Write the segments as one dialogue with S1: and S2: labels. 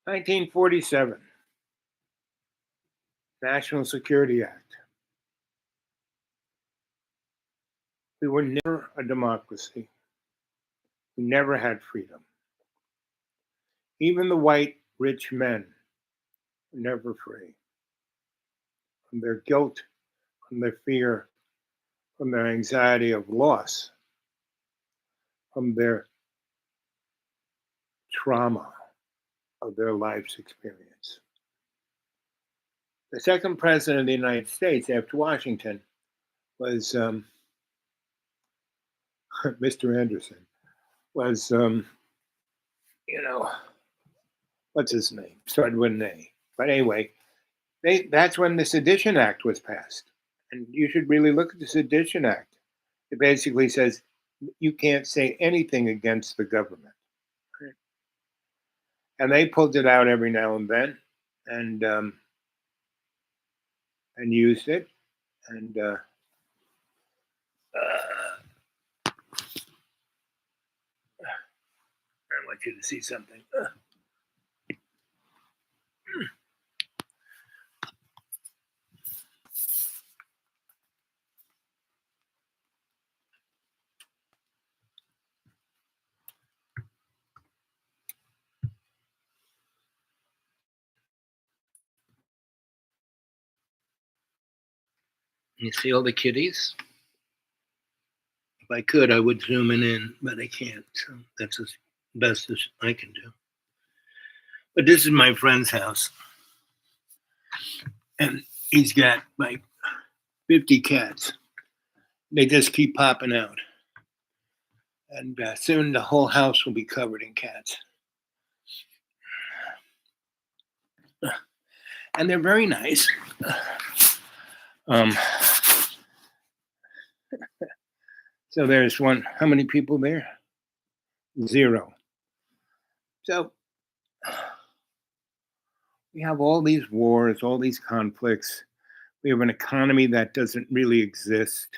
S1: 1947, National Security Act. We were never a democracy. We never had freedom. Even the white rich men were never free from their guilt, from their fear, from their anxiety of loss, from their trauma of their life's experience. The second president of the United States after Washington was Mr. Anderson, was, you know, what's his name? Started with an A. But anyway, that's when the Sedition Act was passed. And you should really look at the Sedition Act. It basically says you can't say anything against the government. Right? And they pulled it out every now and then and used it. And I want you to see something. You see all the kitties? If I could, I would zoom in, but I can't. So that's as best as I can do. But this is my friend's house. And he's got like 50 cats. They just keep popping out. And soon the whole house will be covered in cats. And they're very nice. So there's one. How many people there? 0. So we have all these wars, all these conflicts. We have an economy that doesn't really exist.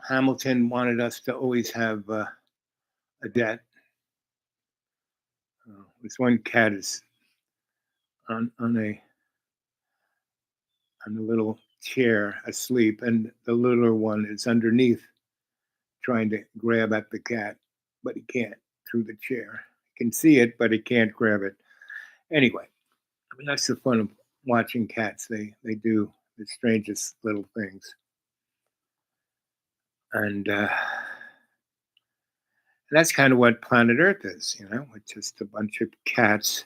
S1: Hamilton wanted us to always have a debt. This one cat is on a little chair asleep, and the littler one is underneath trying to grab at the cat, but he can't through the chair. He can see it, but he can't grab it. Anyway, I mean, that's the fun of watching cats. They do the strangest little things. And that's kind of what planet Earth is, it's just a bunch of cats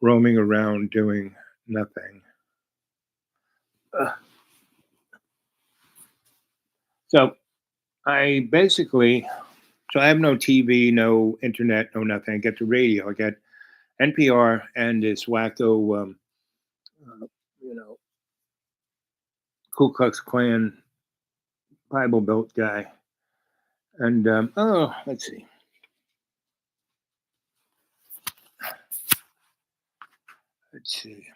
S1: roaming around doing nothing. So I have no TV, no internet, no nothing. I get the radio. I get NPR and this wacko, Ku Klux Klan Bible Belt guy. And let's see. Let's see.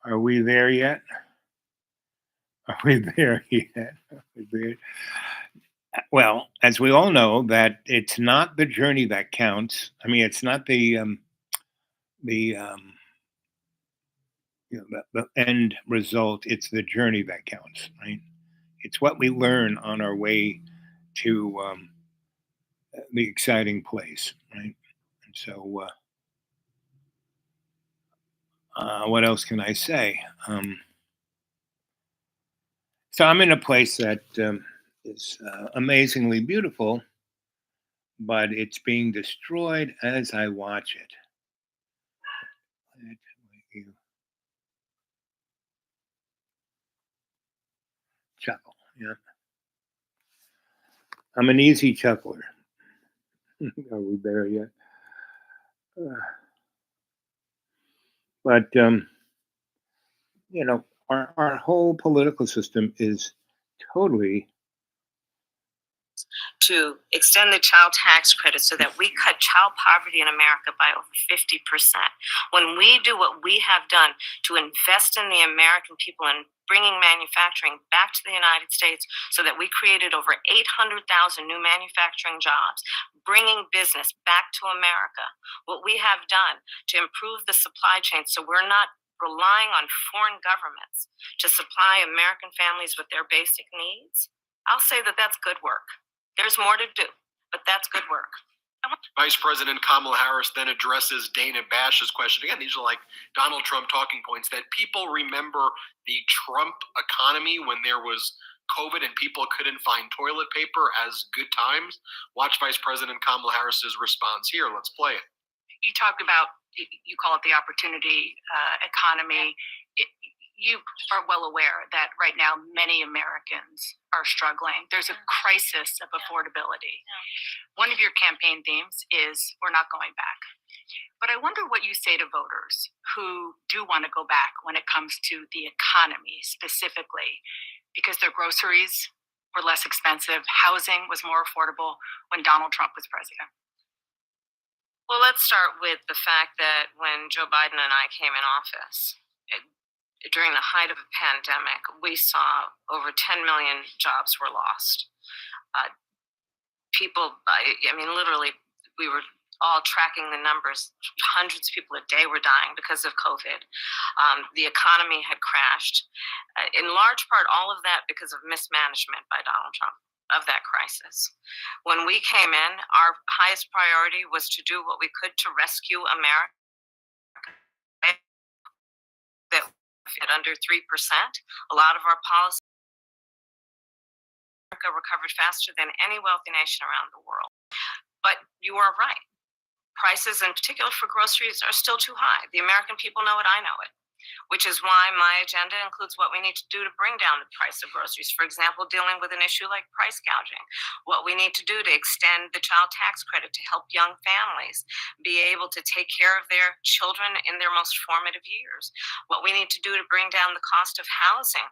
S1: Are we there yet? Are we there yet? Well, as we all know, that it's not the journey that counts. I mean, it's not the end result. It's the journey that counts, right? It's what we learn on our way to the exciting place, right? And so, what else can I say? So I'm in a place that is amazingly beautiful, but it's being destroyed as I watch it. Chuckle, yeah. I'm an easy chuckler. Are we there yet? But our whole political system is totally
S2: to extend the child tax credit so that we cut child poverty in America by over 50%. When we do what we have done to invest in the American people and bringing manufacturing back to the United States so that we created over 800,000 new manufacturing jobs, bringing business back to America, what we have done to improve the supply chain so we're not relying on foreign governments to supply American families with their basic needs, I'll say that that's good work. There's more to do, but that's good work.
S3: Vice President Kamala Harris then addresses Dana Bash's question. Again, these are like Donald Trump talking points that people remember the Trump economy when there was COVID and people couldn't find toilet paper as good times. Watch Vice President Kamala Harris's response here. Let's play it.
S2: You talk about, you call it the opportunity economy. You are well aware that right now many Americans are struggling. There's a crisis of affordability. One of your campaign themes is we're not going back. But I wonder what you say to voters who do want to go back when it comes to the economy specifically, because their groceries were less expensive, housing was more affordable when Donald Trump was president. Well, let's start with the fact that when Joe Biden and I came in office, during the height of a pandemic, we saw over 10 million jobs were lost. Literally, we were all tracking the numbers. Hundreds of people a day were dying because of COVID. The economy had crashed. In large part, all of that because of mismanagement by Donald Trump of that crisis. When we came in, our highest priority was to do what we could to rescue America. That at under 3%. A lot of our policies recovered faster than any wealthy nation around the world. But you are right. Prices, in particular for groceries, are still too high. The American people know it, I know it, which is why my agenda includes what we need to do to bring down the price of groceries. For example, dealing with an issue like price gouging, what we need to do to extend the child tax credit to help young families be able to take care of their children in their most formative years, what we need to do to bring down the cost of housing.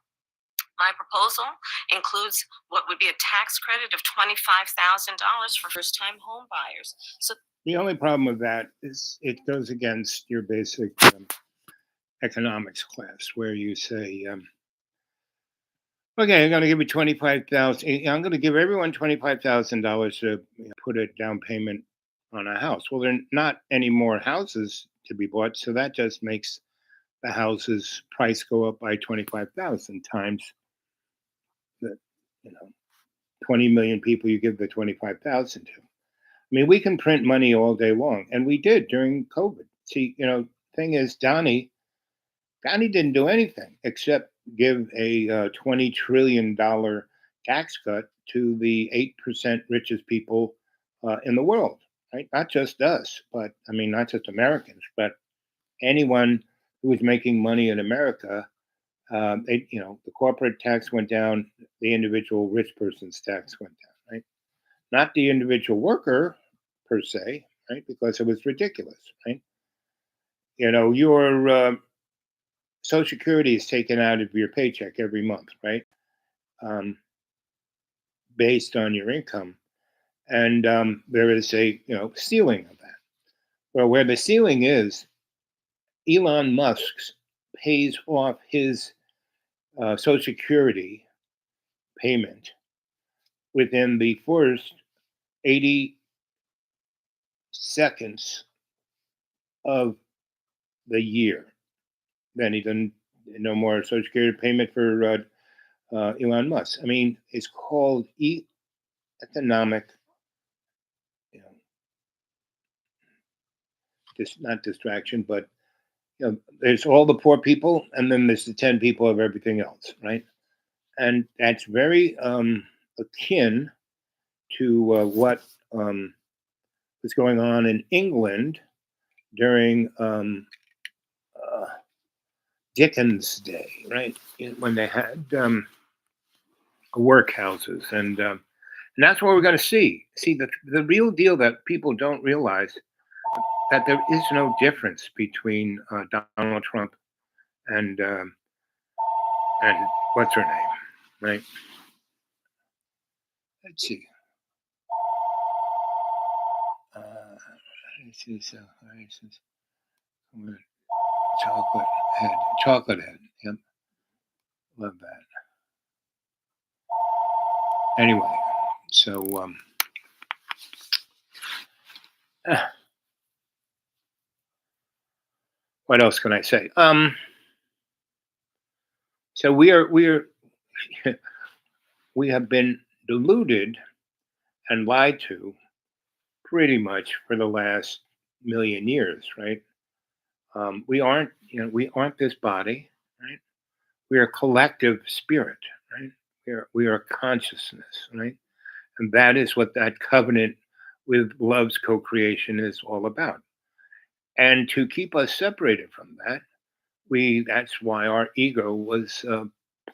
S2: My proposal includes what would be a tax credit of $25,000 for first-time home buyers. So
S1: the only problem with that is it goes against your basic economics class, where you say, "Okay, I'm going to give you 25,000. I'm going to give everyone $25,000 to put a down payment on a house." Well, there are not any more houses to be bought, so that just makes the house's price go up by 25,000 times the 20 million people you give the 25,000 to. I mean, we can print money all day long, and we did during COVID. See, thing is, Donnie didn't do anything except give a $20 trillion tax cut to the 8% richest people in the world, right? Not just us, but not just Americans, but anyone who was making money in America. The corporate tax went down, the individual rich person's tax went down, right? Not the individual worker per se, right? Because it was ridiculous, right? Your Social Security is taken out of your paycheck every month, right? Based on your income, and there is a ceiling of that. Well, where the ceiling is, Elon Musk pays off his Social Security payment within the first 80 seconds of the year. Then he doesn't, no more Social Security payment for Elon Musk. It's called economic, just not distraction, but there's all the poor people, and then there's the 10 people of everything else, right? And that's very akin to what was going on in England during Dickens' day, right? When they had workhouses, and that's what we're going to see. See, the real deal that people don't realize that there is no difference between Donald Trump and what's her name, right? Let's see. This is chocolate head. Chocolate head. Yep. Love that. Anyway, so what else can I say? So we are we have been deluded and lied to pretty much for the last million years, right? We aren't this body, right? We are collective spirit, right? We are consciousness, right? And that is what that covenant with love's co-creation is all about. And to keep us separated from that, that's why our ego was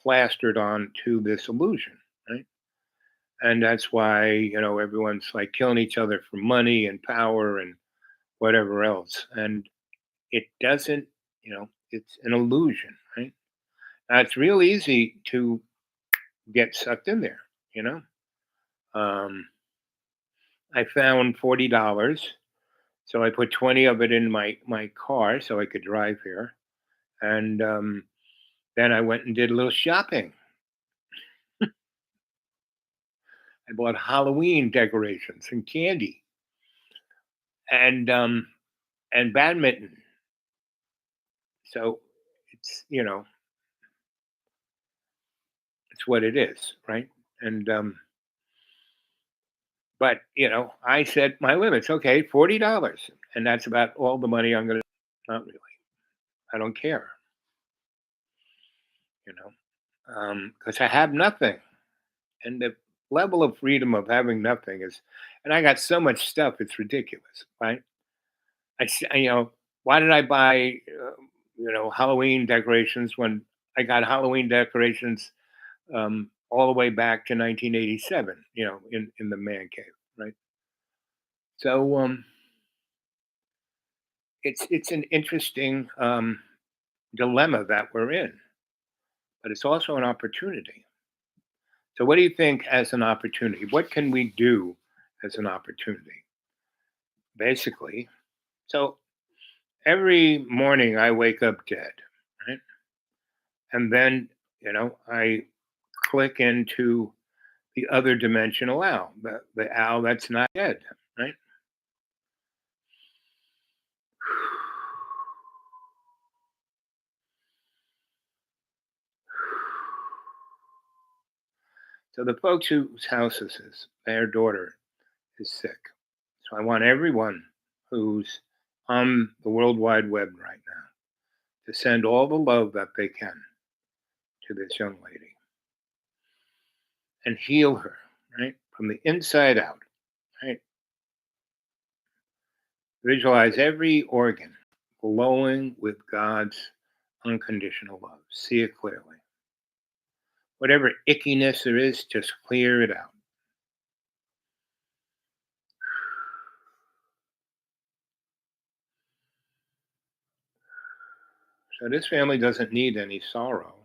S1: plastered on to this illusion, right? And that's why everyone's like killing each other for money and power and whatever else. And it doesn't, it's an illusion, right? Now, it's real easy to get sucked in there, you know. I found $40, so I put 20 of it in my car so I could drive here, and then I went and did a little shopping. I bought Halloween decorations and candy and badminton. So it's it's what it is, right? And but I said my limits. Okay, $40, and that's about all the money I'm gonna. Not really. I don't care, you because I have nothing, and the level of freedom of having nothing is, and I got so much stuff. It's ridiculous, right? Why did I buy, Halloween decorations when I got Halloween decorations all the way back to 1987, in the man cave, right? So it's an interesting dilemma that we're in, but it's also an opportunity. So, what do you think as an opportunity? What can we do as an opportunity? Basically, so every morning I wake up dead, right? And then, I click into the other dimensional owl, the owl that's not dead, right? So the folks whose house this is, their daughter is sick. So I want everyone who's on the World Wide Web right now to send all the love that they can to this young lady and heal her, right? From the inside out, right? Visualize every organ glowing with God's unconditional love. See it clearly. Whatever ickiness there is, just clear it out. So this family doesn't need any sorrow.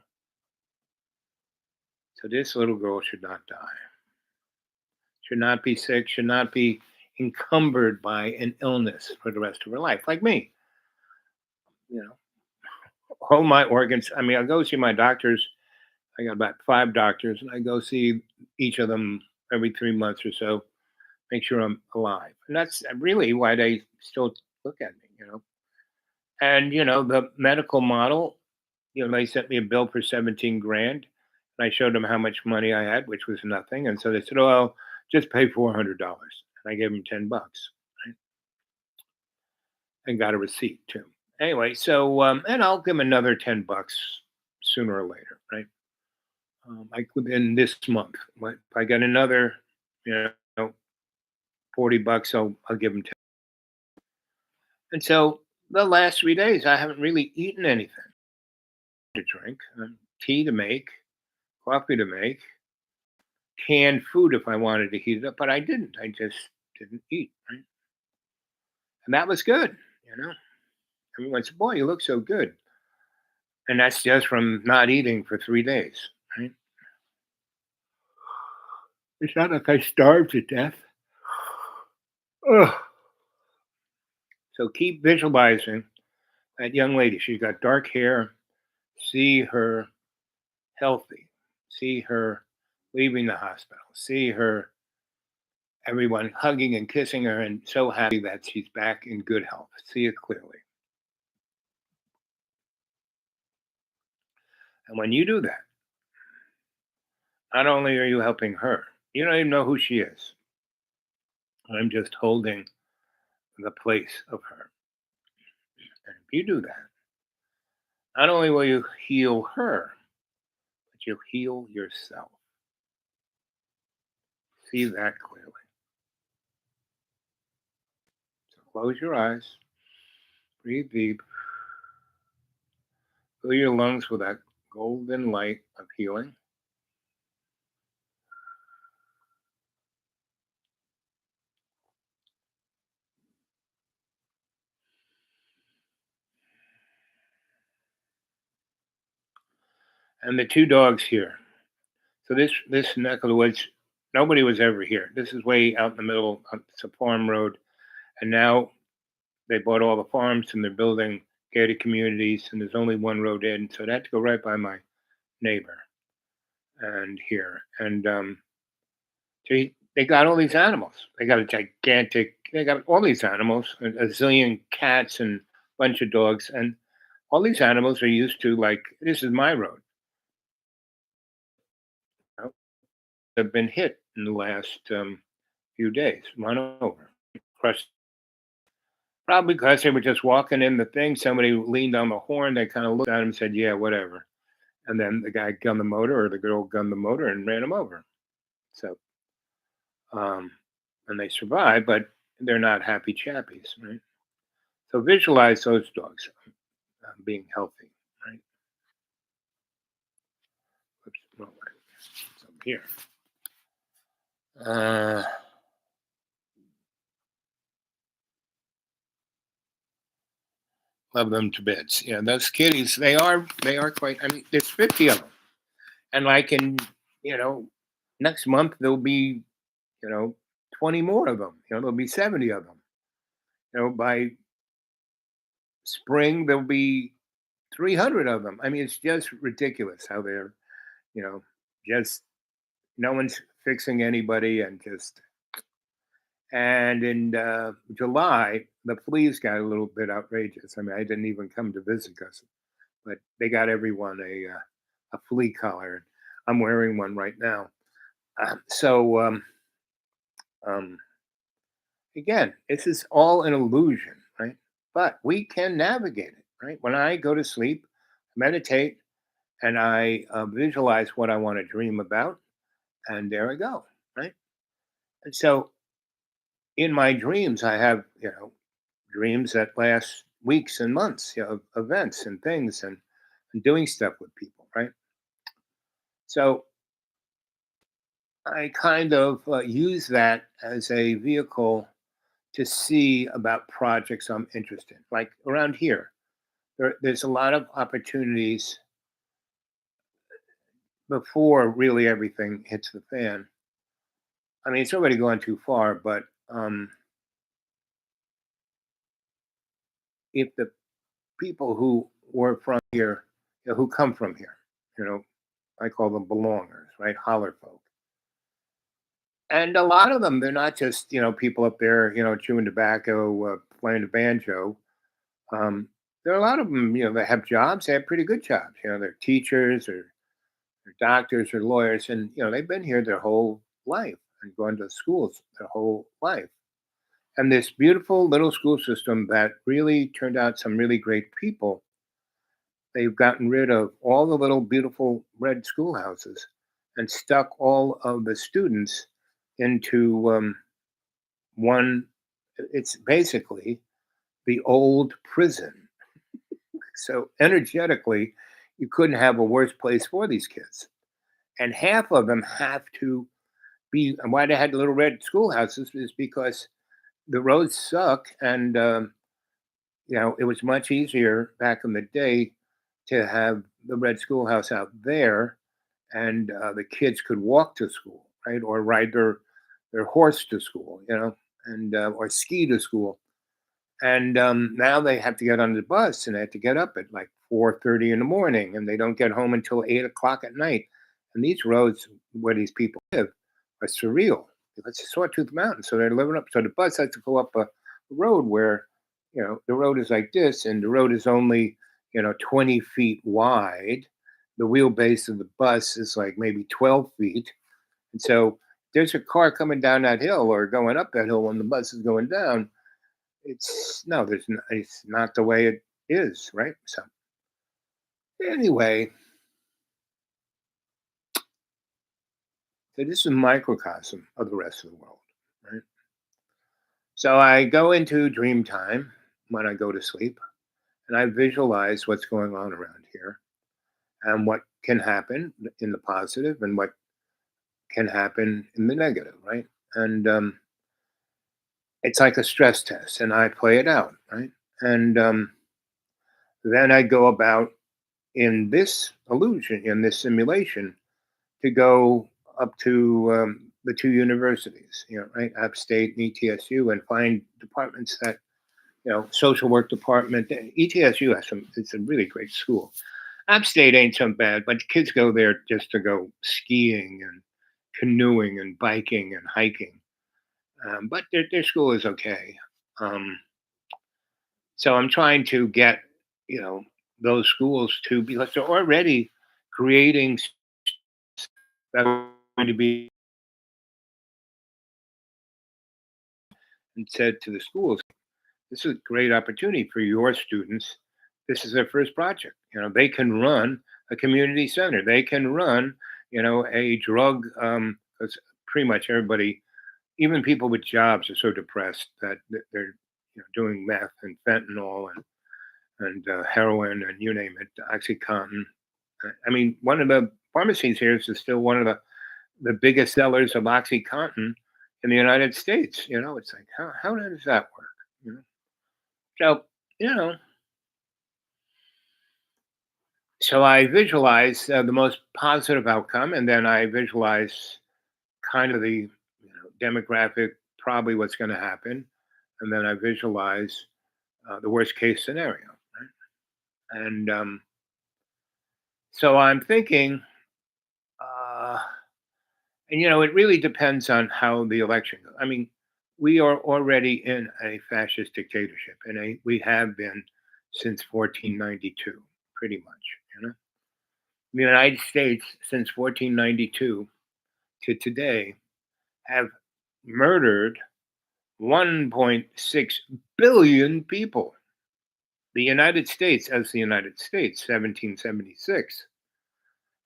S1: So this little girl should not die, should not be sick, should not be encumbered by an illness for the rest of her life, like me. You know, all my organs. I mean, I go see my doctors. I got about 5 doctors, and I go see each of them every 3 months or so, make sure I'm alive. And that's really why they still look at me, And the medical model, they sent me a bill for 17 grand. And I showed them how much money I had, which was nothing. And so they said, "Oh, well, just pay $400." And I gave them $10, right? And got a receipt too. Anyway, so and I'll give them another $10 sooner or later, right? Like within this month. If I get another, you know, $40, I'll give them 10. And so the last 3 days, I haven't really eaten anything to drink, tea to make, coffee to make, canned food if I wanted to heat it up, but I didn't. I just didn't eat, right? And that was good, you know. Everyone said, "Boy, you look so good," and that's just from not eating for 3 days, right? It's not like I starved to death. Ugh. So keep visualizing that young lady. She's got dark hair. See her healthy. See her leaving the hospital. See her, everyone hugging and kissing her and so happy that she's back in good health. See it clearly. And when you do that, not only are you helping her, you don't even know who she is. I'm just holding the place of her. And if you do that, not only will you heal her, but you'll heal yourself. See that clearly. So close your eyes, breathe deep, fill your lungs with that golden light of healing. And the two dogs here. So this neck of the woods, nobody was ever here. This is way out in the middle. It's a farm road, and now they bought all the farms and they're building gated communities. And there's only one road in, so I had to go right by my neighbor and here. And so they got all these animals. They got a gigantic. They got all these animals, a zillion cats and a bunch of dogs, and all these animals are used to like this is my road. You know, have been hit in the last few days, run over, crushed. Probably because they were just walking in the thing. Somebody leaned on the horn. They kind of looked at him and said, "Yeah, whatever." And then the guy gunned the motor, or the girl gunned the motor and ran him over. So, um, and they survived, but they're not happy chappies, right? So visualize those dogs being healthy, right? Oops, wrong way. It's up here. Uh, love them to bits. Yeah, those kitties, they are quite. I mean, there's 50 of them, and like in you know, next month there'll be 20 more of them. There'll be 70 of them. By spring there'll be 300 of them. I mean, it's just ridiculous how they're you know just no one's fixing anybody and just. And in July, the fleas got a little bit outrageous. I mean, I didn't even come to visit us, but they got everyone a flea collar. I'm wearing one right now. So um, again, this is all an illusion, right? But we can navigate it, right? When I go to sleep, meditate, and I visualize what I want to dream about, and there I go, right? And so in my dreams, I have dreams that last weeks and months, of events and things, and doing stuff with people, right? So I kind of use that as a vehicle to see about projects I'm interested in. Like around here, there's a lot of opportunities before really everything hits the fan. I mean, it's already gone too far, but if the people who were from here, who come from here, you know, I call them belongers, right? Holler folk. And a lot of them, they're not just, people up there, chewing tobacco, playing the banjo. Um, there are a lot of them, that have jobs. They have pretty good jobs. They're teachers or they're doctors or lawyers, and they've been here their whole life and gone to schools their whole life. And this beautiful little school system that really turned out some really great people. They've gotten rid of all the little beautiful red schoolhouses and stuck all of the students into one. It's basically the old prison. So energetically, you couldn't have a worse place for these kids. And half of them have to be. And why they had little red schoolhouses is because the roads suck, and it was much easier back in the day to have the red schoolhouse out there, and the kids could walk to school, right, or ride their horse to school, and or ski to school. And now they have to get on the bus and they have to get up at like 4:30 in the morning, and they don't get home until 8 o'clock at night. And these roads where these people live are surreal. It's a Sawtooth Mountain, so they're living up. So the bus has to go up a road where, the road is like this, and the road is only 20 feet wide. The wheelbase of the bus is like maybe 12 feet, and so there's a car coming down that hill or going up that hill when the bus is going down. It's no, there's no, it's not the way it is, right? So anyway, so this is a microcosm of the rest of the world, right? So I go into dream time when I go to sleep, and I visualize what's going on around here and what can happen in the positive and what can happen in the negative, right? And it's like a stress test, and I play it out, right? And then I go about in this illusion, in this simulation, to go up to the two universities, right, upstate and ETSU, and find departments that, social work department. ETSU has some. It's a really great school. Upstate ain't so bad, but kids go there just to go skiing and canoeing and biking and hiking. But their school is okay. Um, so I'm trying to get, you know, those schools to, because they're already creating that are going to be, and said to the schools, this is a great opportunity for your students. This is their first project. They can run a community center. They can run, a drug. Because pretty much everybody, even people with jobs, are so depressed that they're doing meth and fentanyl and heroin and you name it, OxyContin. I mean, one of the pharmacies here is still one of the biggest sellers of OxyContin in the United States. It's like, how does that work? You know? So, you know, so I visualize the most positive outcome, and then I visualize kind of the demographic, probably what's going to happen, and then I visualize the worst case scenario. Right? And so I'm thinking, uh, and it really depends on how the election goes. I mean, we are already in a fascist dictatorship, and we have been since 1492, pretty much. The United States since 1492 to today have murdered 1.6 billion people. The United States, as the United States, 1776,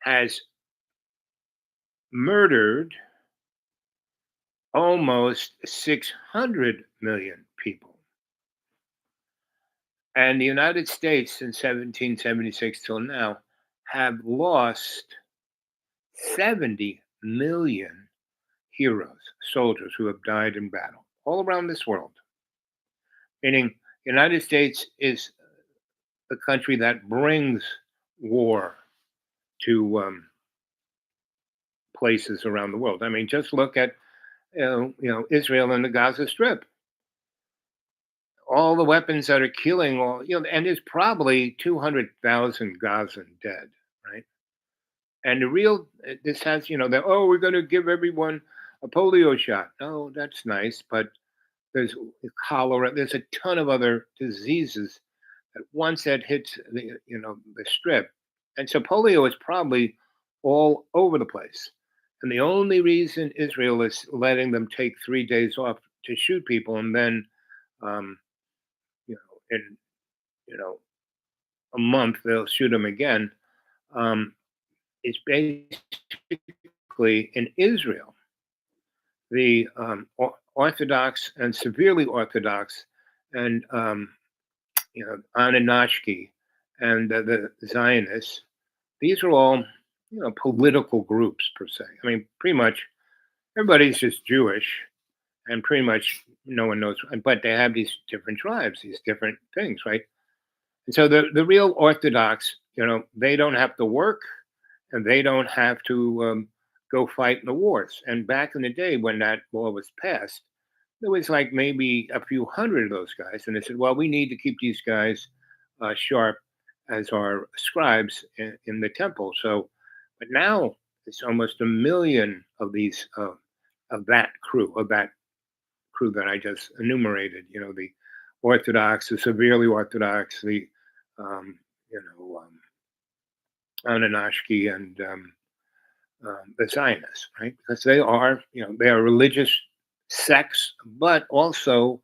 S1: has murdered almost 600 million people. And the United States since 1776 till now have lost 70 million heroes, soldiers who have died in battle all around this world. Meaning, the United States is the country that brings war to places around the world. I mean, just look at Israel and the Gaza Strip. All the weapons that are killing and there's probably 200,000 Gazan dead, right? And the real this has we're going to give everyone a polio shot. Oh, that's nice, but there's cholera. There's a ton of other diseases that once that hits the strip, and so polio is probably all over the place. And the only reason Israel is letting them take 3 days off to shoot people, and then um, in you know a month they'll shoot them again, um, is basically in Israel. The Orthodox and severely Orthodox and Anunnaki and the Zionists. These are all political groups per se. I mean, pretty much everybody's just Jewish, and pretty much no one knows. But they have these different tribes, these different things, right? And so the real Orthodox, they don't have to work, and they don't have to go fight in the wars. And back in the day when that law was passed, there was like maybe a few hundred of those guys, and they said, "Well, we need to keep these guys sharp as our scribes in the temple." So, but now it's almost a million of these of that crew that I just enumerated. You know, the Orthodox, the severely Orthodox, the um, you know Anunnaki, and the Zionists, right? Because they are, they are religious sects, but also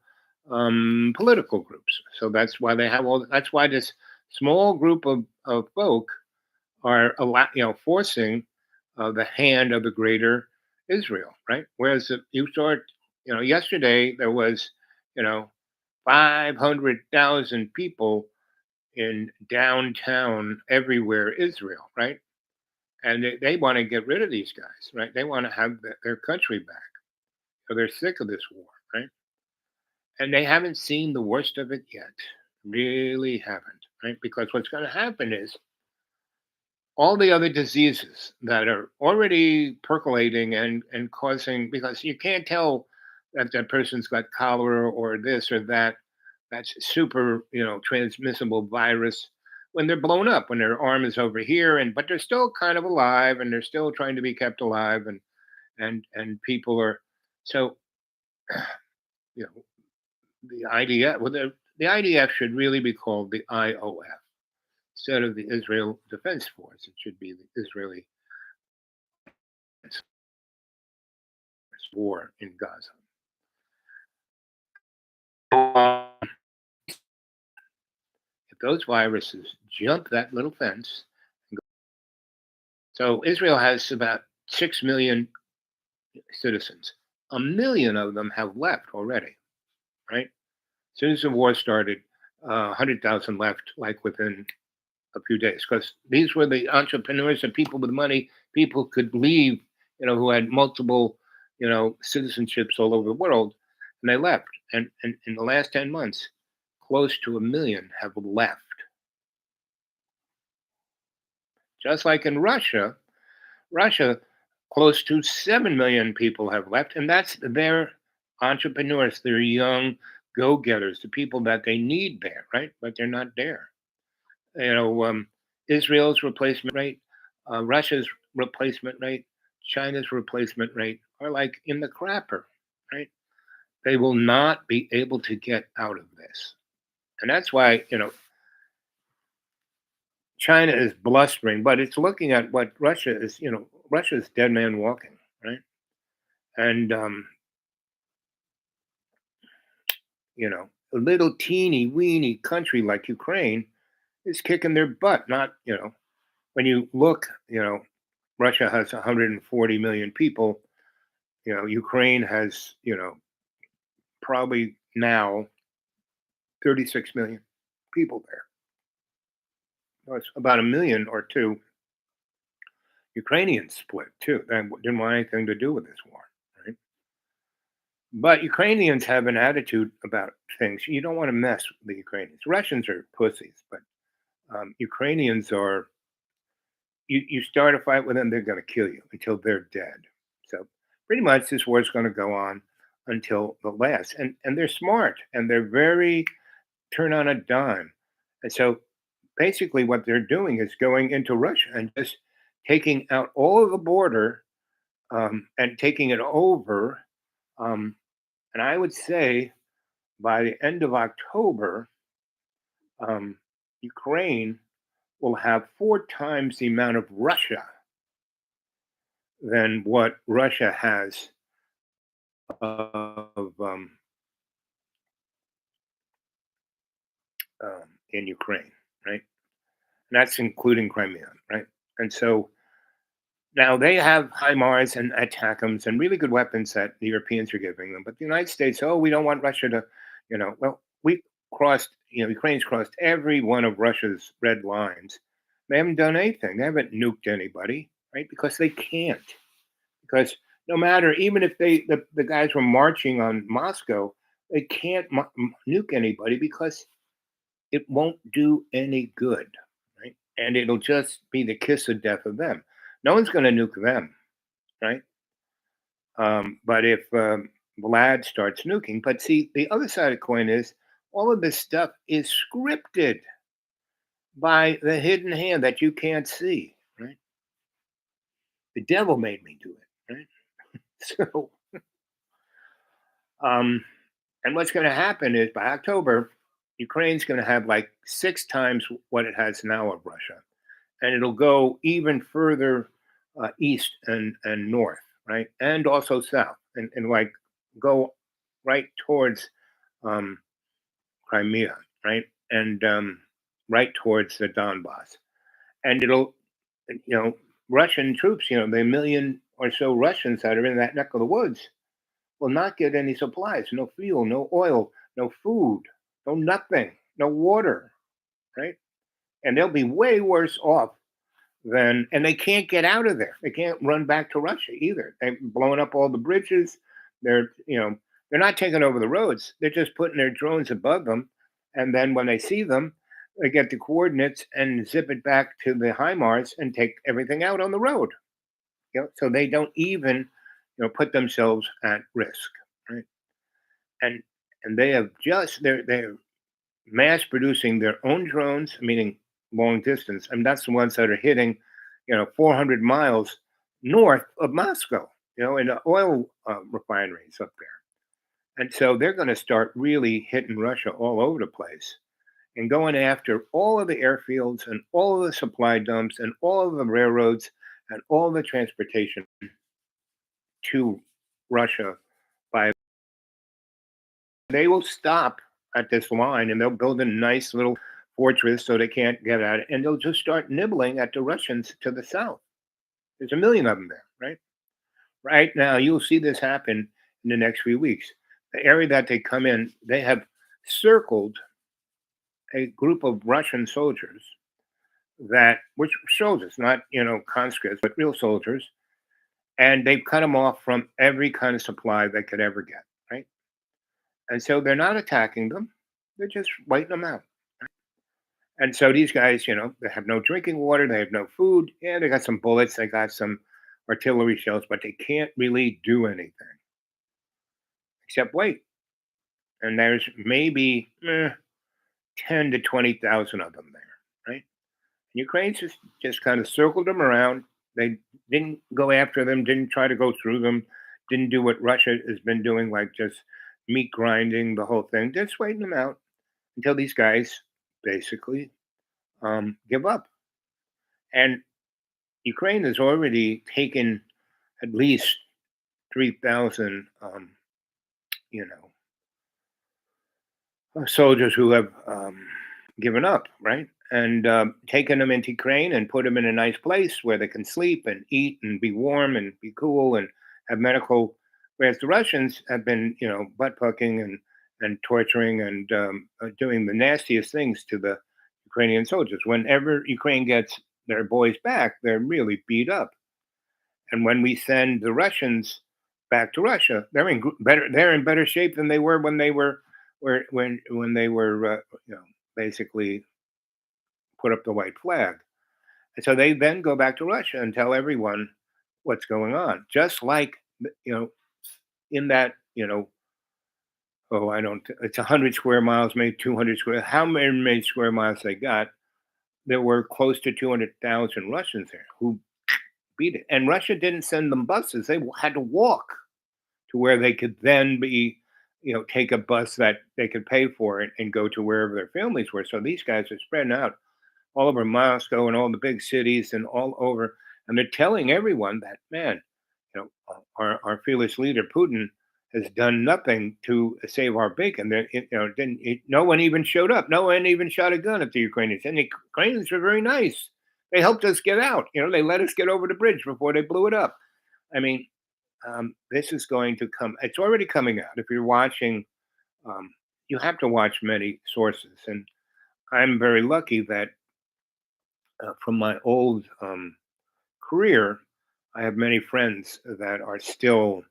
S1: political groups. So that's why they have all. That's why this small group of folk are forcing the hand of the greater Israel, right? Whereas if you start, yesterday there was, you know, 500,000 people in downtown everywhere Israel, right? And they want to get rid of these guys, right? They want to have their country back. So they're sick of this war, right? And they haven't seen the worst of it yet. Really haven't, right? Because what's going to happen is all the other diseases that are already percolating and causing, because you can't tell that that person's got cholera or this or that, that's super, transmissible virus when they're blown up, when their arm is over here, and but they're still kind of alive and they're still trying to be kept alive, and people are so you know the IDF. Well, the IDF should really be called the IOF instead of the Israel Defense Force. It should be the Israeli war in Gaza. If those viruses jump that little fence, so Israel has about 6 million citizens. A million of them have left already, right? As soon as the war started, 100,000 left, like within a few days, because these were the entrepreneurs and people with money. People could leave, who had multiple, citizenships all over the world, and they left. And in the last 10 months, close to a million have left. Just like in Russia, close to 7 million people have left, and that's their entrepreneurs, their young go getters, the people that they need there, right? But they're not there. You know, Israel's replacement rate, Russia's replacement rate, China's replacement rate are like in the crapper, right? They will not be able to get out of this. And that's why, China is blustering, but it's looking at what Russia is, Russia's dead man walking, right? And, a little teeny weeny country like Ukraine is kicking their butt. Not, when you look, Russia has 140 million people. Ukraine has, probably now 36 million people there. It's about a million or two Ukrainians split too. They didn't want anything to do with this war, right? But Ukrainians have an attitude about things. You don't want to mess with the Ukrainians. Russians are pussies, but Ukrainians are. You start a fight with them, they're going to kill you until they're dead. So pretty much this war is going to go on until the last. And they're smart and they're very turn on a dime. And so basically what they're doing is going into Russia and just taking out all of the border, and taking it over. Um, and I would say by the end of October, Ukraine will have 4 times the amount of Russia than what Russia has of in Ukraine, right? And that's including Crimea, right? And so now they have HIMARS and ATACMS and really good weapons that the Europeans are giving them. But the United States, oh, we don't want Russia to, well, we crossed, Ukraine's crossed every one of Russia's red lines. They haven't done anything. They haven't nuked anybody, right? Because they can't. Because no matter, even if the guys were marching on Moscow, they can't nuke anybody because it won't do any good, right? And it'll just be the kiss of death of them. No one's going to nuke them, right? But if Vlad starts nuking. But see, the other side of the coin is all of this stuff is scripted by the hidden hand that you can't see, right? The devil made me do it, right? So, um, and what's going to happen is by October, Ukraine's going to have like 6 times what it has now of Russia, and it'll go even further east and north, right, and also south, and like go right towards um, Crimea, right, and right towards the Donbass, and it'll, you know, Russian troops, the million or so Russians that are in that neck of the woods will not get any supplies, no fuel, no oil, no food, no nothing, no water, right? And they'll be way worse off than, and they can't get out of there. They can't run back to Russia either. They've blown up all the bridges. They're not taking over the roads. They're just putting their drones above them. And then when they see them, they get the coordinates and zip it back to the HIMARS and take everything out on the road. So they don't even, put themselves at risk, right? And they have just they're mass producing their own drones, meaning long distance, and that's the ones that are hitting, 400 miles north of Moscow, in the oil refineries up there. And so they're going to start really hitting Russia all over the place and going after all of the airfields and all of the supply dumps and all of the railroads and all the transportation to Russia by they will stop at this line and they'll build a nice little fortress so they can't get at it. And they'll just start nibbling at the Russians to the south. There's a million of them there, right? Right now, you'll see this happen in the next few weeks. The area that they come in, they have circled a group of Russian soldiers which soldiers, not, conscripts, but real soldiers. And they've cut them off from every kind of supply they could ever get, right? And so they're not attacking them. They're just waiting them out. And so these guys, they have no drinking water, they have no food. Yeah, they got some bullets, they got some artillery shells, but they can't really do anything except wait. And there's maybe 10 to 20,000 of them there, right? Ukraine's just kind of circled them around. They didn't go after them, didn't try to go through them, didn't do what Russia has been doing, like just meat grinding, the whole thing, just waiting them out until these guys basically give up. And Ukraine has already taken at least 3,000, you know, soldiers who have given up, right? And taken them into Ukraine and put them in a nice place where they can sleep and eat and be warm and be cool and have medical. Whereas the Russians have been, butt fucking and torturing and doing the nastiest things to the Ukrainian soldiers. Whenever Ukraine gets their boys back, they're really beat up. And when we send the Russians back to Russia, they're in better. They're in better shape than they were when they were when they were basically put up the white flag. And so they then go back to Russia and tell everyone what's going on. Just like in that oh, I don't. It's 100 square miles, maybe 200 square. How many square miles they got? There were close to 200,000 Russians there who beat it. And Russia didn't send them buses. They had to walk to where they could then be, take a bus that they could pay for it and go to wherever their families were. So these guys are spreading out all over Moscow and all the big cities and all over. And they're telling everyone that, man, our fearless leader, Putin, has done nothing to save our bacon. No one even showed up. No one even shot a gun at the Ukrainians. And the Ukrainians were very nice. They helped us get out. They let us get over the bridge before they blew it up. I mean, this is going to come. It's already coming out. If you're watching, you have to watch many sources. And I'm very lucky that from my old career, I have many friends that are still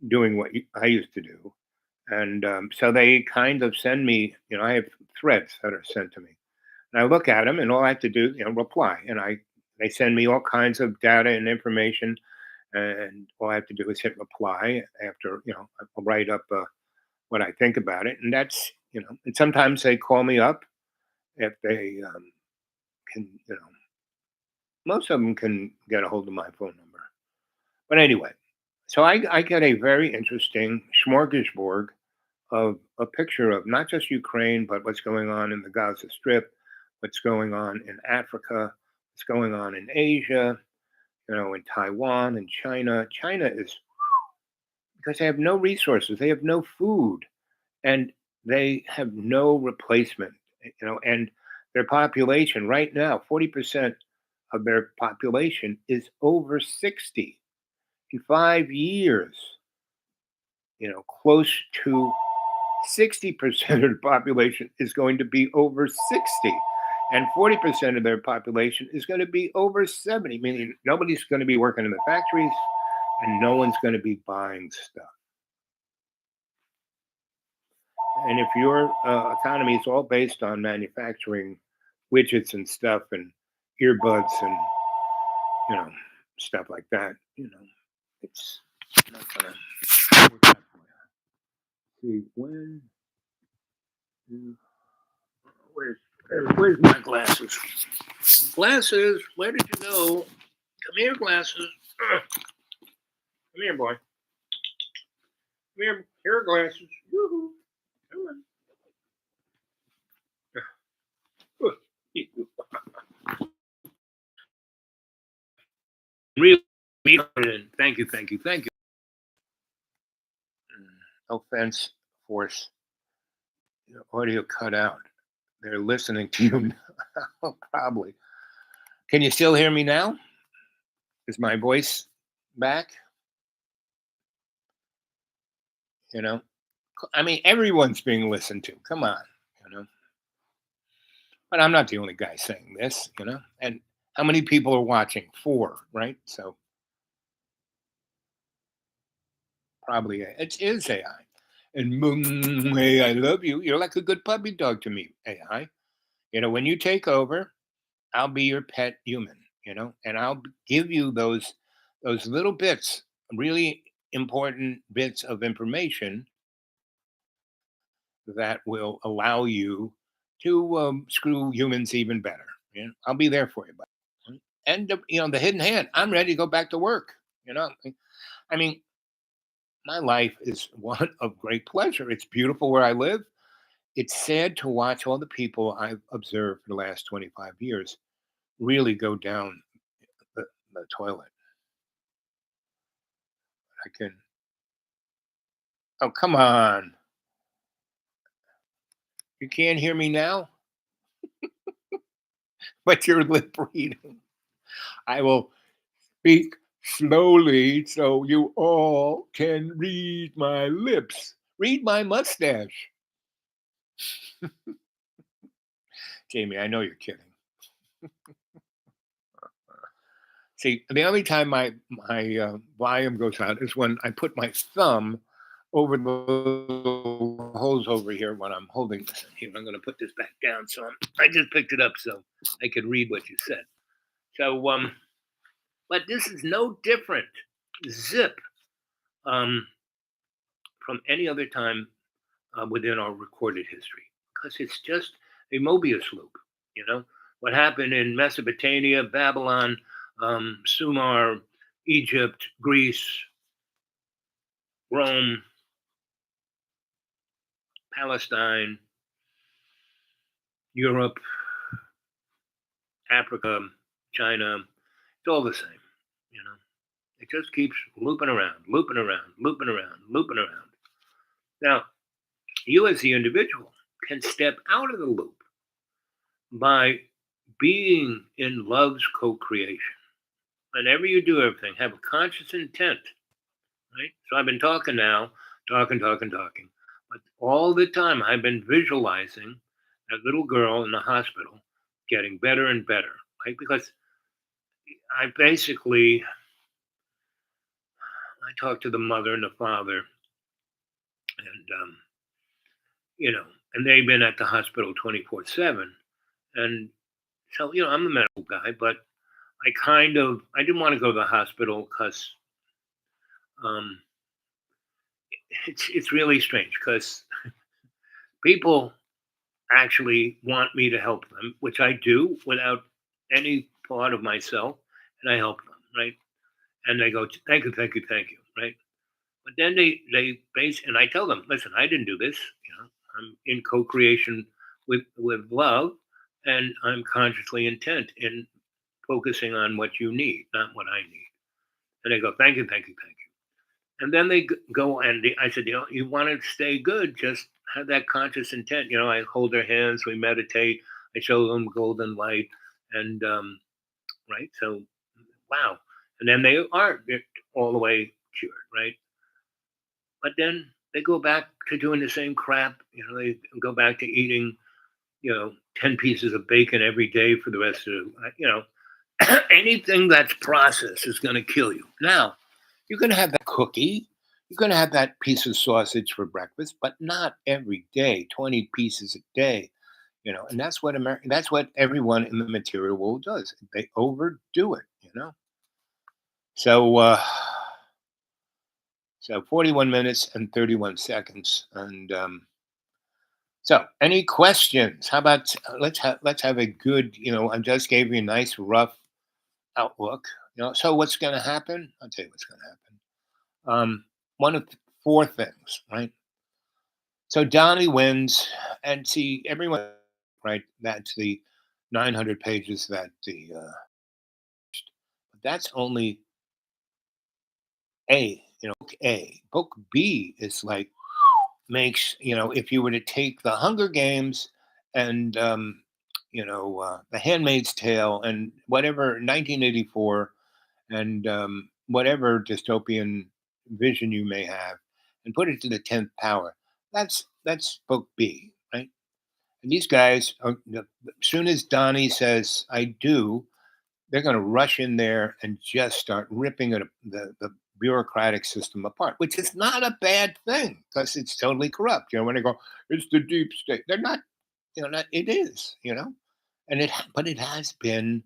S1: doing what I used to do. And so they kind of send me, I have threads that are sent to me. And I look at them and all I have to do, reply. And they send me all kinds of data and information. and all I have to do is hit reply after, I'll write up what I think about it, and that's, and sometimes they call me up if they can, most of them can get a hold of my phone number. But anyway, so I get a very interesting smorgasbord of a picture of not just Ukraine, but what's going on in the Gaza Strip, what's going on in Africa, what's going on in Asia, in Taiwan and China. China is, because they have no resources, they have no food, and they have no replacement, and their population right now, 40% of their population is over 60. In 5 years, close to 60% of the population is going to be over 60. And 40% of their population is going to be over 70, meaning nobody's going to be working in the factories and no one's going to be buying stuff. And if your economy is all based on manufacturing widgets and stuff and earbuds and, stuff like that, it's not going to work out for you. See, where's, where's my glasses? Glasses, where did you go? Come here, glasses. Come here, boy. Come here. Here are glasses. Woo-hoo. Come on. Really, thank you, thank you, thank you. No offense, force. Audio cut out. They're listening to you now, probably. Can you still hear me now? Is my voice back? I mean, everyone's being listened to. Come on, But I'm not the only guy saying this, And how many people are watching? 4, right? So probably it is AI. And hey, I love you. You're like a good puppy dog to me, AI. When you take over, I'll be your pet human, and I'll give you those little bits, really important bits of information that will allow you to screw humans even better. I'll be there for you, buddy. And the hidden hand. I'm ready to go back to work. I mean, my life is one of great pleasure. It's beautiful where I live. It's sad to watch all the people I've observed for the last 25 years really go down the toilet. I can. Oh, come on. You can't hear me now? But you're lip reading. I will speak slowly so you all can read my lips. Read my mustache. Jamie, I know you're kidding. See, the only time my volume goes out is when I put my thumb over the holes over here when I'm holding this. Here, I'm going to put this back down. So I just picked it up so I could read what you said. So, but this is no different, zip, from any other time within our recorded history, because it's just a Mobius loop. What happened in Mesopotamia, Babylon, Sumer, Egypt, Greece, Rome, Palestine, Europe, Africa, China, it's all the same. It just keeps looping around, looping around, looping around, looping around. Now, you as the individual can step out of the loop by being in love's co-creation. Whenever you do everything, have a conscious intent, right? So I've been talking now, talking. But all the time I've been visualizing that little girl in the hospital getting better and better, right? Because I talked to the mother and the father, and and they've been at the hospital 24/7, and so I'm a medical guy, but I didn't want to go to the hospital because Um, it's really strange because people actually want me to help them, which I do without any thought of myself, and I help them, right? And they go, "Thank you, thank you, thank you," right? But then they base, and I tell them, "Listen, I didn't do this. I'm in co-creation with love, and I'm consciously intent in focusing on what you need, not what I need." And they go, "Thank you, thank you, thank you." And then they go, and I said, "You want to stay good, just have that conscious intent." I hold their hands, we meditate, I show them golden light, and right. So, wow. And then they're all the way cured, right? But then they go back to doing the same crap. They go back to eating, 10 pieces of bacon every day for the rest of, anything that's processed is going to kill you. Now, you're going to have that cookie. You're going to have that piece of sausage for breakfast, but not every day, 20 pieces a day. And that's what everyone in the material world does. They overdo it. So 41 minutes and 31 seconds. And so any questions? How about let's have a good, I just gave you a nice rough outlook. So what's going to happen? I'll tell you what's going to happen. One of four things, right? So Donnie wins, and see everyone, right? That's the 900 pages that that's only A. Book A. Book B is like makes if you were to take the Hunger Games and the Handmaid's Tale and whatever 1984 and whatever dystopian vision you may have, and put it to the 10th power. That's book B, right? And these guys, as soon as Donnie says "I do," they're going to rush in there and just start ripping the bureaucratic system apart, which is not a bad thing because it's totally corrupt. When they go, "It's the deep state," they're not. Not it is. But it has been.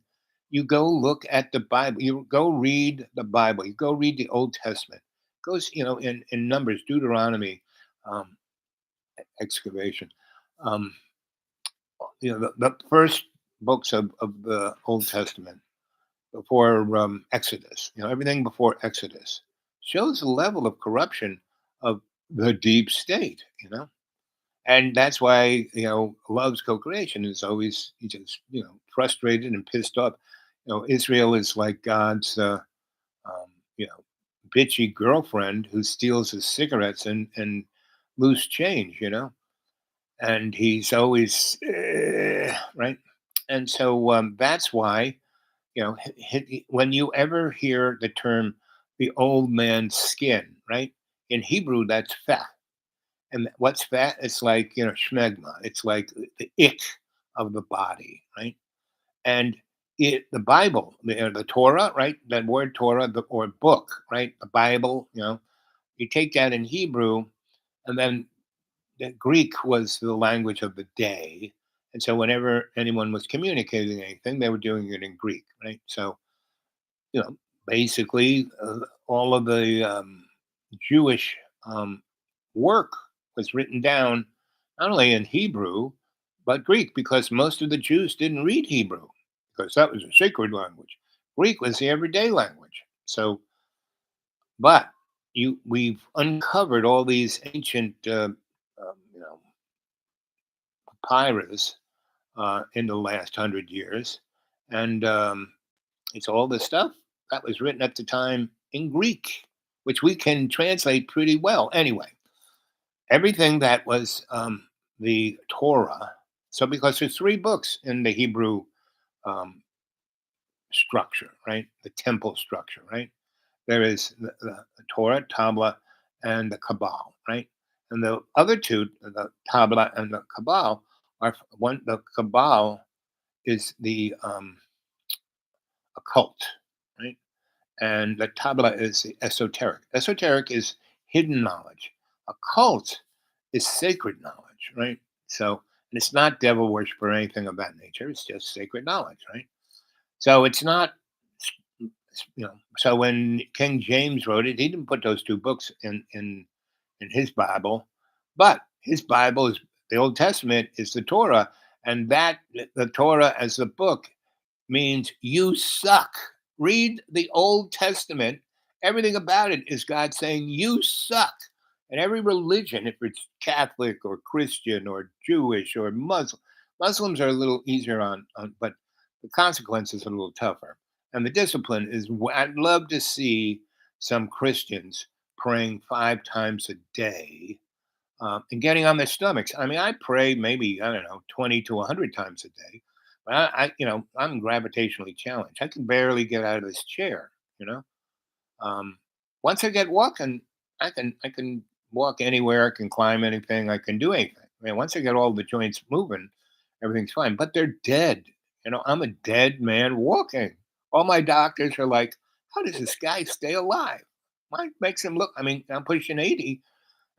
S1: You go look at the Bible. You go read the Bible. You go read the Old Testament. It goes, in Numbers, Deuteronomy, um, excavation. Um, the first books of the Old Testament before Exodus. Everything before Exodus shows the level of corruption of the deep state. And that's why love's co-creation is always just frustrated and pissed off. Israel is like God's um, you know bitchy girlfriend who steals his cigarettes and loose change. And he's always right. And so that's why when you ever hear the term the old man's skin, right? In Hebrew, that's fat. And what's fat? It's like, schmegma. It's like the ick of the body, right? And the Bible, the Torah, right? That word Torah, or book, right? The Bible, you take that in Hebrew, and then the Greek was the language of the day. And so whenever anyone was communicating anything, they were doing it in Greek, right? So, basically, all of the Jewish work was written down not only in Hebrew, but Greek, because most of the Jews didn't read Hebrew because that was a sacred language. Greek was the everyday language. So, but we've uncovered all these ancient, papyrus in the last 100 years, and it's all the stuff that was written at the time in Greek, which we can translate pretty well. Anyway, everything that was the Torah. So, because there's three books in the Hebrew um, structure, right? The temple structure, right? There is the Torah, Tabla, and the Kabbal, right? And the other two, the Tabla and the Kabbal, are one. The Kabbal is the occult, right? And the Tabla is the esoteric. Esoteric is hidden knowledge. Occult is sacred knowledge, right? So, and it's not devil worship or anything of that nature. It's just sacred knowledge, right? So it's not So when King James wrote it, he didn't put those two books in his Bible, but his Bible is the Old Testament is the Torah, and that the Torah as a book means you suck. Read the Old Testament. Everything about it is God saying you suck. And every religion, if it's Catholic or Christian or Jewish or Muslim, Muslims are a little easier but the consequences are a little tougher. And the discipline is, I'd love to see some Christians praying 5 times a day and getting on their stomachs. I mean, I pray maybe, I don't know, 20 to 100 times a day. But I'm gravitationally challenged. I can barely get out of this chair, you know. Um, Once I get walking, I can walk anywhere. I can climb anything. I can do anything. I mean, once I get all the joints moving, everything's fine. But they're dead. I'm a dead man walking. All my doctors are like, "How does this guy stay alive?" Mine makes him look. I mean, I'm pushing 80,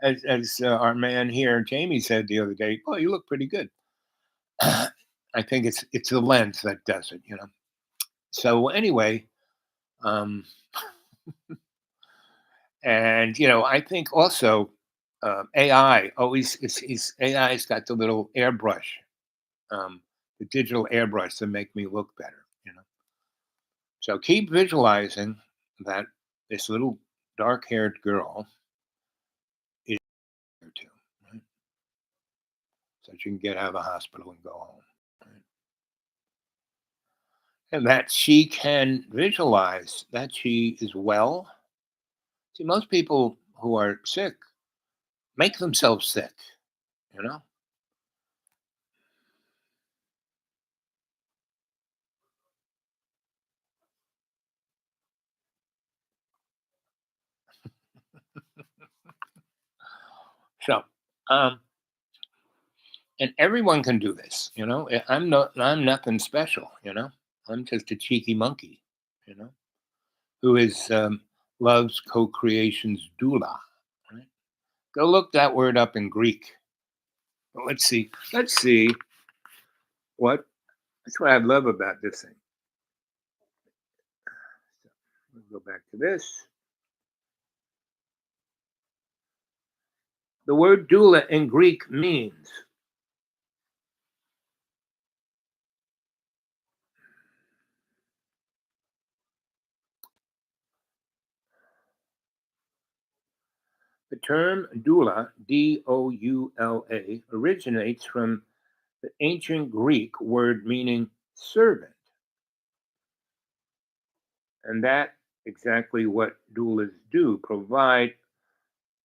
S1: as our man here, Jamie, said the other day. "Oh, you look pretty good." I think it's the lens that does it. So anyway, um, and I think also AI always is AI's got the little airbrush, the digital airbrush to make me look better. So keep visualizing that this little dark-haired girl is here too, right? So she can get out of the hospital and go home, right? And that she can visualize that she is well. See, most people who are sick make themselves sick, you know? So, um, and everyone can do this. I'm nothing special. I'm just a cheeky monkey, you know, who is loves co-creation's doula. Right? Go look that word up in Greek. Let's see. Let's see what that's what I love about this thing. We'll go back to this. The word doula in Greek means the term doula, Doula, originates from the ancient Greek word meaning servant. And that exactly what doulas do, provide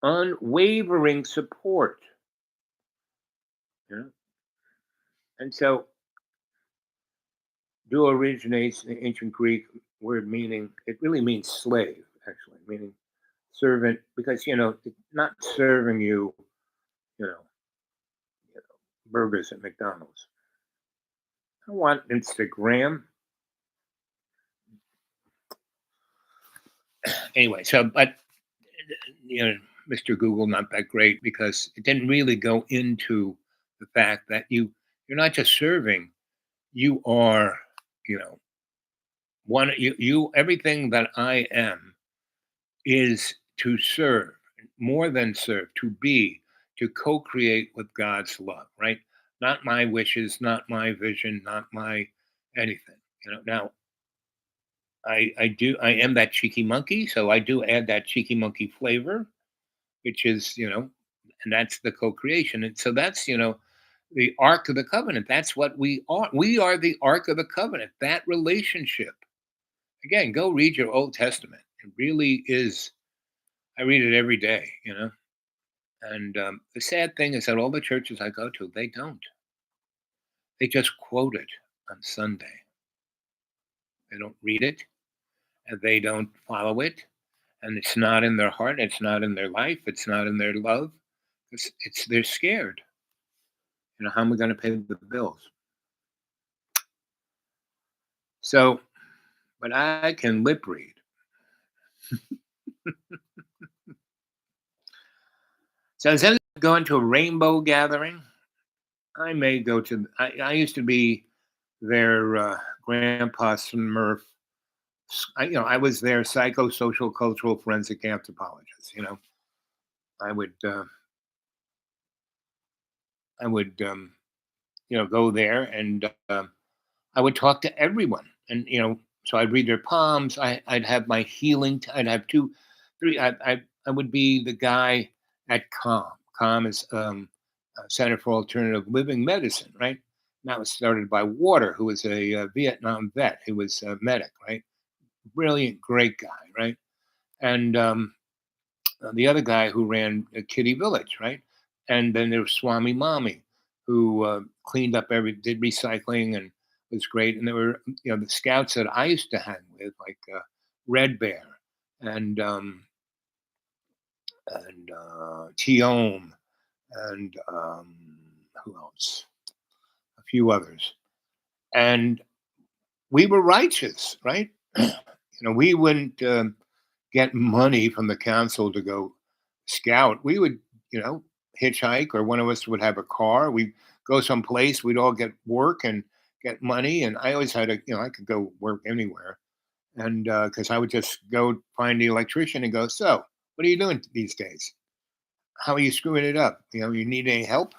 S1: unwavering support. You know? And so doula originates in the ancient Greek word meaning, it really means slave, actually, meaning servant, because, it's not serving you know, burgers at McDonald's. I want Instagram. Anyway, but Mr. Google not that great because it didn't really go into the fact that you're not just serving, you are, you know, one you everything that I am is to serve, more than serve, to be, to co-create with God's love, right? Not my wishes, not my vision, not my anything. Now I am that cheeky monkey, so I do add that cheeky monkey flavor, which is, and that's the co-creation. And so that's, the Ark of the Covenant. That's what we are. We are the Ark of the Covenant, that relationship. Again, go read your Old Testament. It really is, I read it every day. And the sad thing is that all the churches I go to, they don't. They just quote it on Sunday. They don't read it and they don't follow it. And it's not in their heart. It's not in their life. It's not in their love. They're scared. How am I going to pay the bills? So, but I can lip read. So instead of going to a rainbow gathering, I may go to. I used to be their Grandpa Smurf I was their psychosocial cultural forensic anthropologist. I would I would go there, and I would talk to everyone, and so I'd read their palms. I'd have my healing. I'd have two, three. I would be the guy at Calm. Calm is Center for Alternative Living Medicine, right? And that was started by Water, who was a Vietnam vet, who was a medic, right? Brilliant, great guy, right? And the other guy who ran Kitty Village, right? And then there was Swami Mami, who cleaned up did recycling and was great. And there were, the scouts that I used to hang with, like Red Bear and Tiom and who else? A few others. And we were righteous, right? We wouldn't get money from the council to go scout. We would, hitchhike, or one of us would have a car. We'd go someplace. We'd all get work and get money. And I always had I could go work anywhere. And because I would just go find the electrician and go, so what are you doing these days? How are you screwing it up? You need any help?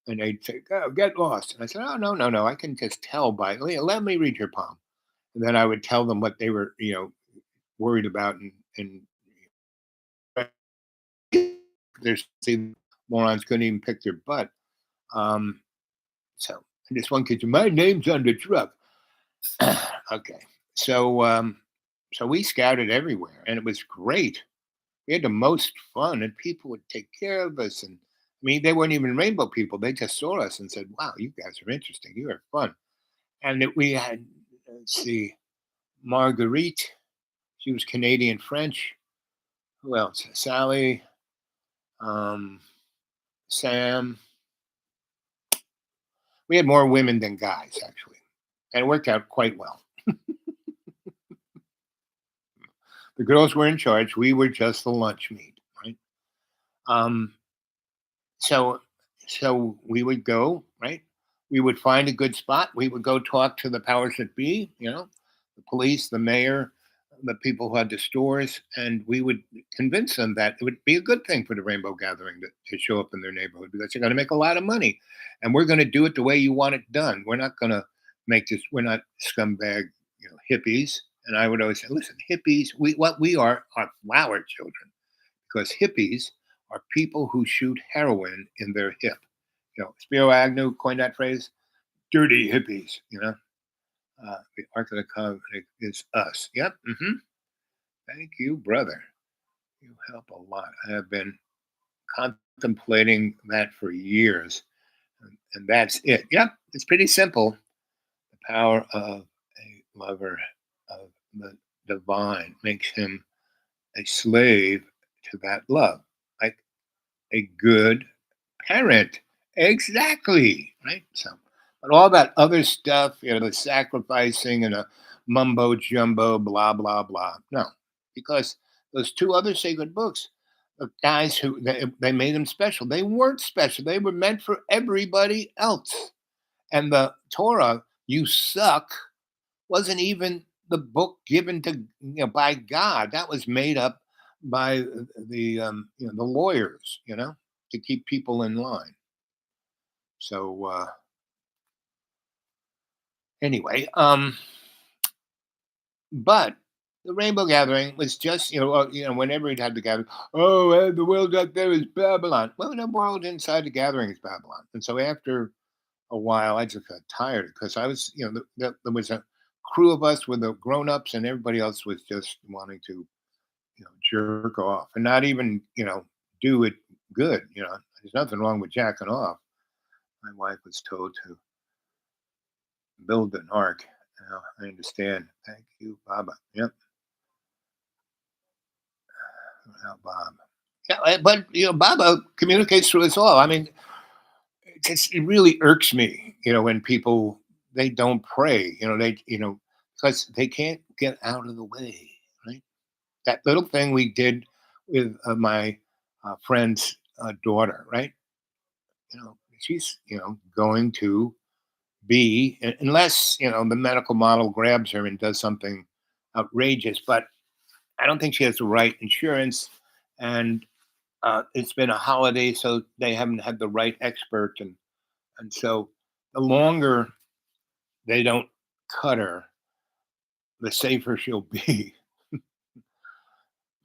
S1: And they'd say, "Oh, get lost." And I said, "Oh, no, no, no. I can just tell by, let me read your palm." And then I would tell them what they were, worried about, and there's morons couldn't even pick their butt. Um, so this one kid said, "My name's on the truck." Okay, so so we scouted everywhere, and it was great. We had the most fun, and people would take care of us. And I mean, they weren't even rainbow people; they just saw us and said, "Wow, you guys are interesting. You are fun." And we had, let's see, Marguerite. She was Canadian French. Who else? Sally, um, Sam. We had more women than guys, actually, and it worked out quite well. The girls were in charge. We were just the lunch meat, right? Um, so, so we would go, right? We would find a good spot. We would go talk to the powers that be, the police, the mayor, the people who had the stores, and we would convince them that it would be a good thing for the Rainbow Gathering to show up in their neighborhood, because they're going to make a lot of money, and we're going to do it the way you want it done. We're not going to make this. We're not scumbag, hippies. And I would always say, listen, hippies. What we are flower children, because hippies are people who shoot heroin in their hip. Spiro Agnew coined that phrase, dirty hippies. The Ark of the Covenant is us. Yep. Thank you, brother. You help a lot. I have been contemplating that for years, and that's it. Yep. It's pretty simple. The power of a lover of the divine makes him a slave to that love, like a good parent. Exactly. Right. So, but all that other stuff, the sacrificing and a mumbo jumbo, blah, blah, blah. No, because those two other sacred books, the guys who they made them special, they weren't special. They were meant for everybody else. And the Torah, you suck, wasn't even the book given to by God. That was made up by the lawyers, to keep people in line. So anyway, but the Rainbow Gathering was just whenever it had the gathering, oh, the world out there is Babylon. Well, the world inside the gathering is Babylon. And so after a while, I just got tired, because I was, there was a crew of us with the grown-ups, and everybody else was just wanting to, jerk off, and not even, do it good. There's nothing wrong with jacking off. My wife was told to build an ark. Now I understand. Thank you, Baba. Yep. Now, Bob. Yeah, but Baba communicates through us all. I mean, it really irks me, when people, they don't pray. Because they can't get out of the way, right? That little thing we did with my friend's daughter, right? She's going to be, unless the medical model grabs her and does something outrageous. But I don't think she has the right insurance, and it's been a holiday, so they haven't had the right expert, and so the longer they don't cut her, the safer she'll be.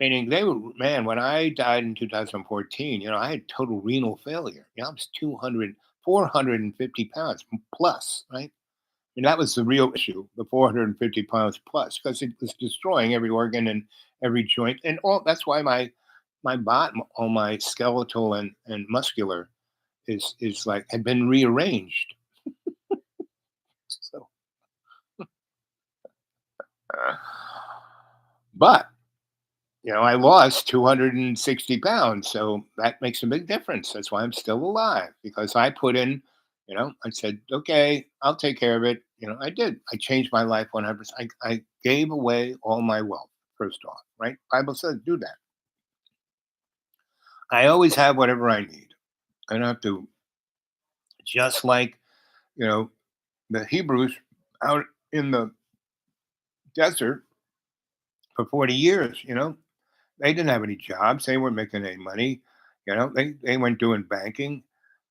S1: Meaning they were, man, when I died in 2014, I had total renal failure. I was 450 pounds plus, right? And that was the real issue, the 450 pounds plus, because it was destroying every organ and every joint. And all that's why my bottom, all my skeletal and muscular is like had been rearranged. So uh, but I lost 260 pounds. So that makes a big difference. That's why I'm still alive because I put in, I said, okay, I'll take care of it. I did. I changed my life 100%. I gave away all my wealth, first off, right? Bible says do that. I always have whatever I need. I don't have to, just like, you know, the Hebrews out in the desert for 40 years, they didn't have any jobs. They weren't making any money. They weren't doing banking,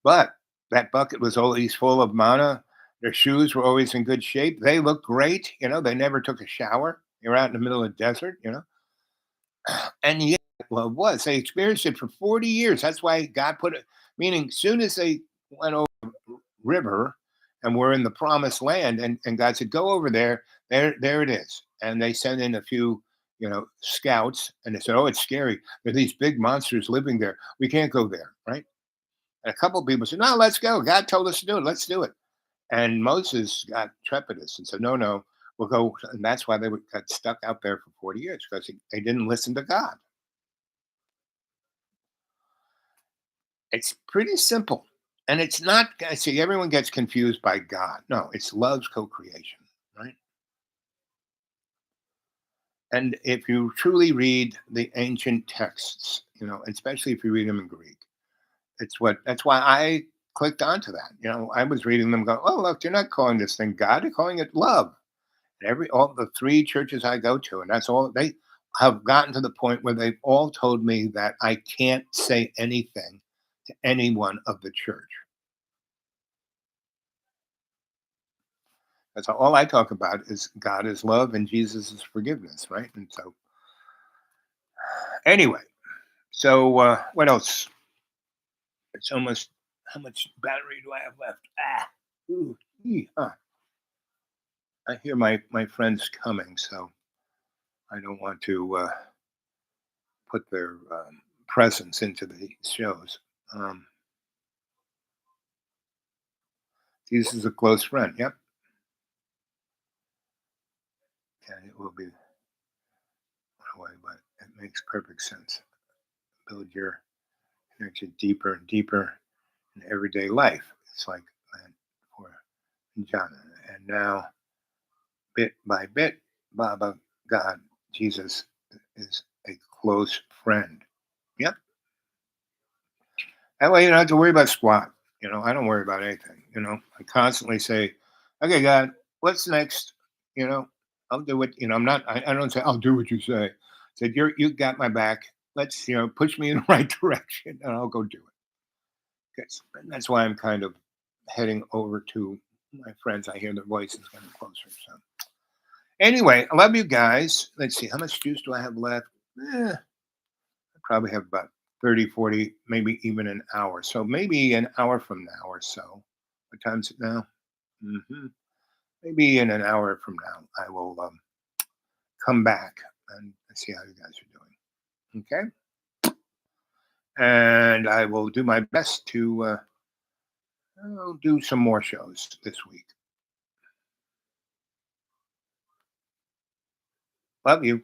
S1: but that bucket was always full of manna. Their shoes were always in good shape. They looked great. They never took a shower. They were out in the middle of the desert. And yet, well, it was. They experienced it for 40 years. That's why God put it, meaning, soon as they went over the river and were in the promised land, and God said, go over there. There it is. And they sent in a few, scouts, and they said, oh, it's scary. There are these big monsters living there. We can't go there, right? And a couple of people said, no, let's go. God told us to do it. Let's do it. And Moses got trepidous and said, no, no, we'll go. And that's why got stuck out there for 40 years, because they didn't listen to God. It's pretty simple. And it's not, I see, everyone gets confused by God. No, it's love's co creation, right? And if you truly read the ancient texts, especially if you read them in Greek, that's why I clicked onto that. I was reading them go, oh, look, they're not calling this thing God, they're calling it love. And all the three churches I go to, and that's all they have gotten to the point where they've all told me that I can't say anything to anyone of the church. That's all I talk about is God is love and Jesus is forgiveness, right? And so, anyway, so what else? It's almost, how much battery do I have left? Ooh, I hear my friends coming, so I don't want to put their presence into the shows. Um, Jesus is a close friend. Yep. And it will be one way, but it makes perfect sense. Build your connection deeper and deeper in everyday life. It's like that for John. And now, bit by bit, Baba, God, Jesus is a close friend. Yep. That way you don't have to worry about squat. I don't worry about anything. I constantly say, okay, God, what's next? You know, I'll do it. I'm not, I don't say, I'll do what you say. I said, you got my back. Let's, push me in the right direction and I'll go do it. And that's why I'm kind of heading over to my friends. I hear their voices getting closer. So anyway, I love you guys. Let's see, how much juice do I have left? I probably have about 30, 40, maybe even an hour. So maybe an hour from now or so. What time is it now? Maybe in an hour from now, I will come back and see how you guys are doing. Okay. And I will do my best to do some more shows this week. Love you.